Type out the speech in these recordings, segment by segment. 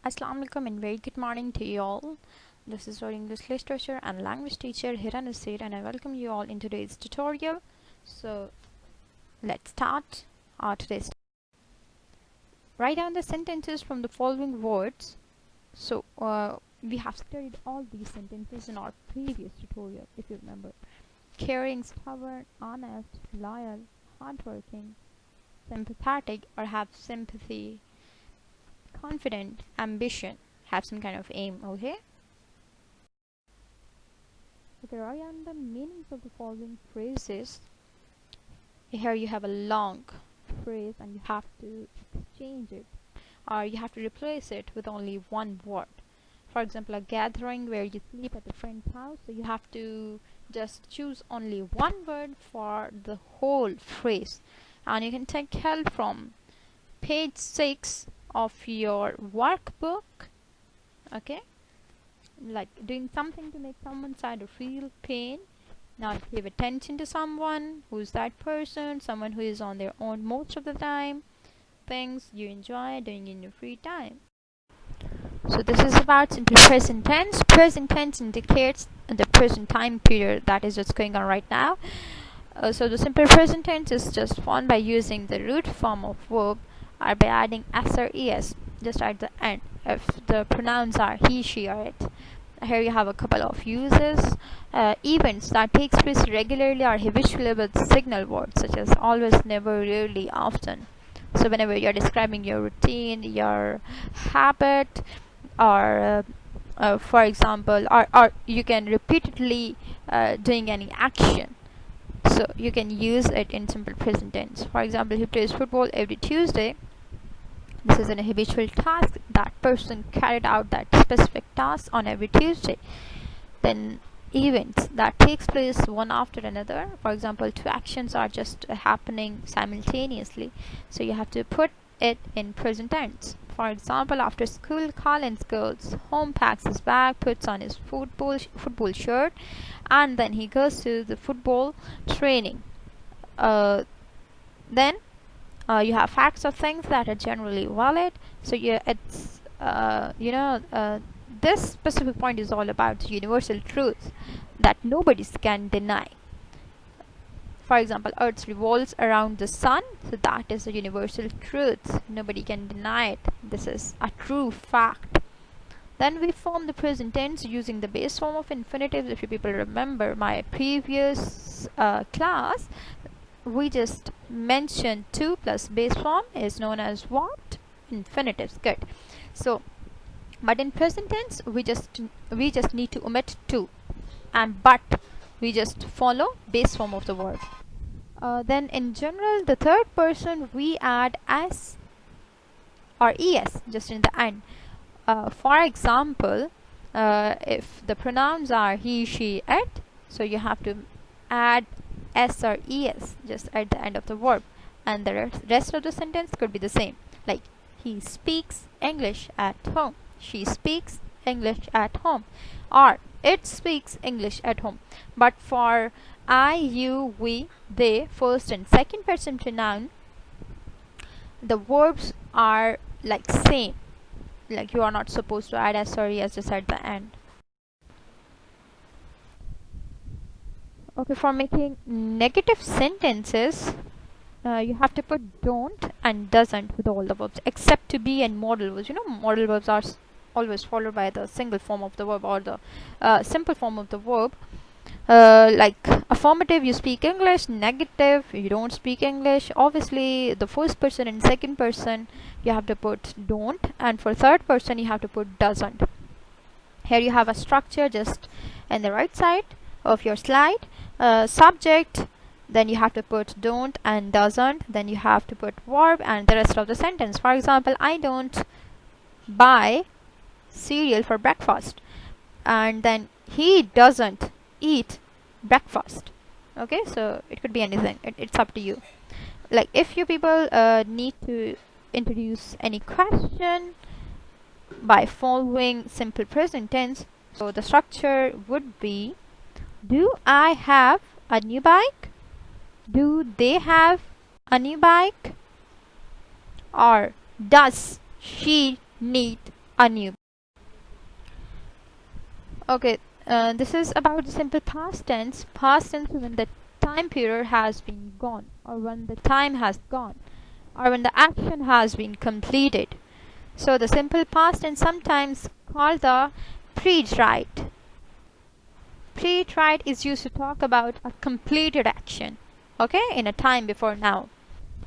Assalamu alaikum and very good morning to you all. This is your English literature and language teacher Hira Nasir, and I welcome you all in today's tutorial. So let's start today's. Write down the sentences from the following words. We have studied all these sentences in our previous tutorial, if you remember. Caring, stubborn, honest, loyal, hardworking, sympathetic or have sympathy, confident, ambition, have some kind of aim. Okay, write down the meanings of the following phrases. Here you have a long phrase and you have to exchange it, or you have to replace it with only one word. For example, a gathering where you sleep at a friend's house, so you have to just choose only one word for the whole phrase, and you can take help from page 6 of your workbook. Okay, like doing something to make someone sad or feel pain. Now give attention to someone. Who's that person? Someone who is on their own most of the time. Things you enjoy doing in your free time. So this is about simple present tense. Present tense indicates the present time period that is what's going on right now. So the simple present tense is just formed by using the root form of verb or by adding s or es just at the end if the pronouns are he, she or it. Here you have a couple of uses. Events that takes place regularly are habitually with signal words such as always, never, rarely, often. So whenever you're describing your routine, your habit, or for example, or you can repeatedly doing any action, so you can use it in simple present tense. For example, he plays football every Tuesday. This is an habitual task. That person carried out that specific task on every Tuesday. Then events that takes place one after another. For example, two actions are just happening simultaneously, so you have to put it in present tense. For example, after school, Collins goes home, packs his bag, puts on his football shirt, and then he goes to the football training. Then you have facts of things that are generally valid. So it's this specific point is all about universal truths that nobody can deny. For example, Earth revolves around the sun, so that is a universal truth. Nobody can deny it. This is a true fact. Then we form the present tense using the base form of infinitives. If you people remember my previous class, we just mentioned 2 plus base form is known as what? Infinitives. Good. So but in present tense we just need to omit 2, and but we just follow base form of the word. Then in general, the third person we add s or es just in the end. For example, if the pronouns are he, she, it, so you have to add s or es just at the end of the verb, and the rest of the sentence could be the same, like he speaks English at home, she speaks English at home, or it speaks English at home. But for I, you, we, they, first and second person pronoun, the verbs are like same, like you are not supposed to add s or es just at the end. Okay, for making negative sentences, you have to put don't and doesn't with all the verbs except to be and modal verbs. You know, modal verbs are always followed by the single form of the verb or the simple form of the verb. Like affirmative, you speak English. Negative, you don't speak English. Obviously, the first person and second person you have to put don't, and for third person you have to put doesn't. Here you have a structure just in the right side of your slide. Subject, then you have to put don't and doesn't, then you have to put verb and the rest of the sentence. For example, I don't buy cereal for breakfast, and then he doesn't eat breakfast. Okay, so it could be anything. It's up to you. Like if you people need to introduce any question by following simple present tense, so the structure would be, do I have a new bike? Do they have a new bike? Or does she need a new. Okay, this is about the simple past tense. Past tense when the time period has been gone, or when the time has gone, or when the action has been completed. So the simple past tense sometimes called the pre-trite. Pre-trite is used to talk about a completed action, okay, in a time before now.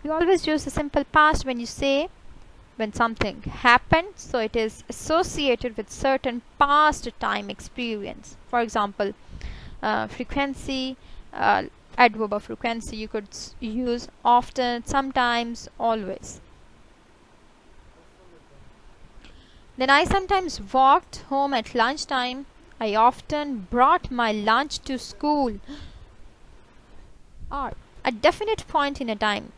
You always use the simple past when you say when something happened, so it is associated with certain past time experience. For example, frequency, adverb of frequency you could use often, sometimes, always. Then I sometimes walked home at lunchtime. I often brought my lunch to school. Or a definite point in a time.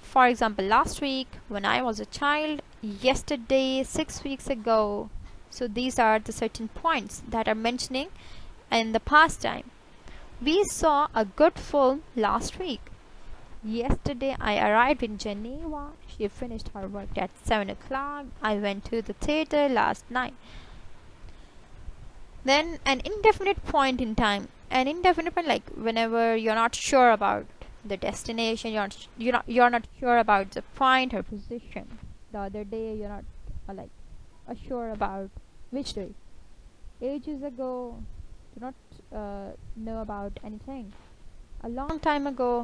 For example, last week, when I was a child, yesterday, 6 weeks ago. So these are the certain points that are mentioning in the past time. We saw a good film last week. Yesterday I arrived in Geneva. She finished her work at 7 o'clock. I went to the theater last night. Then an indefinite point in time. An indefinite point, like whenever you're not sure about the destination, you're not sure about the point or position. The other day you're not sure about which day. Ages ago, do not know about anything. A long time ago.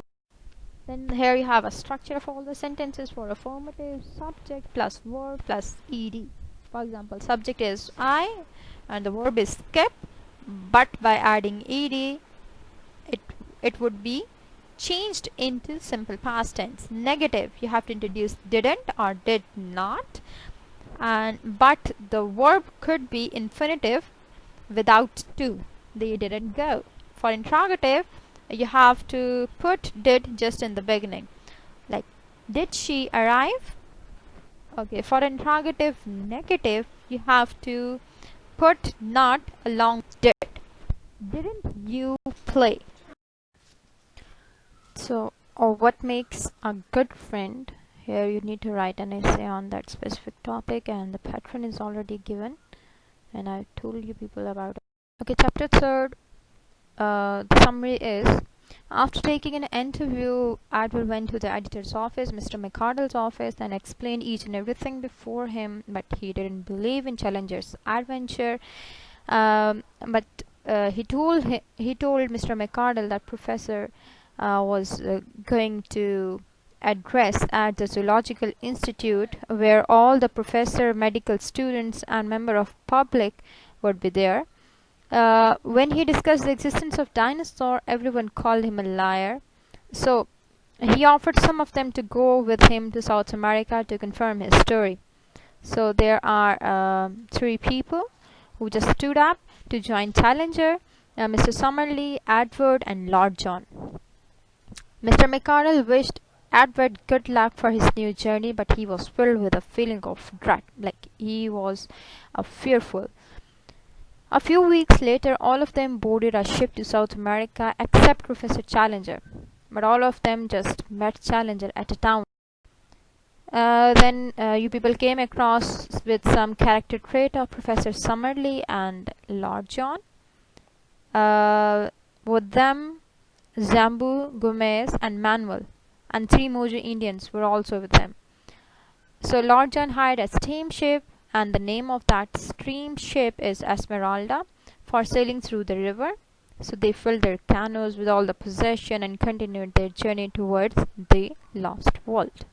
Then here you have a structure of all the sentences for affirmative, subject plus verb plus ed. For example, subject is I and the verb is skip, but by adding ed, it would be changed into simple past tense. Negative, you have to introduce didn't or did not, but the verb could be infinitive without to. They didn't go. For interrogative, you have to put did just in the beginning, like did she arrive. Okay, for interrogative negative, you have to put not along with didn't you play. So, or what makes a good friend? Here you need to write an essay on that specific topic, and the pattern is already given, and I told you people about it. Okay, chapter 3rd. The summary is: after taking an interview, Edward went to the editor's office, Mr. McArdle's office, and explained each and everything before him, but he didn't believe in Challenger's adventure. But he told Mr. McArdle that Professor was going to address at the Zoological Institute, where all the professor, medical students, and member of public would be there. When he discussed the existence of dinosaur, everyone called him a liar. So he offered some of them to go with him to South America to confirm his story. So there are 3 people who just stood up to join Challenger: Mr. Summerlee, Edward, and Lord John. Mr. McArdle wished Edward good luck for his new journey, but he was filled with a feeling of dread, like he was fearful. A few weeks later, all of them boarded a ship to South America except Professor Challenger. But all of them just met Challenger at a town. Then you people came across with some character trait of Professor Summerlee and Lord John. With them, Zambu, Gomez, and Manuel, and 3 Mojo Indians were also with them. So Lord John hired a steamship, and the name of that steamship is Esmeralda, for sailing through the river. So they filled their canoes with all the possession and continued their journey towards the lost world.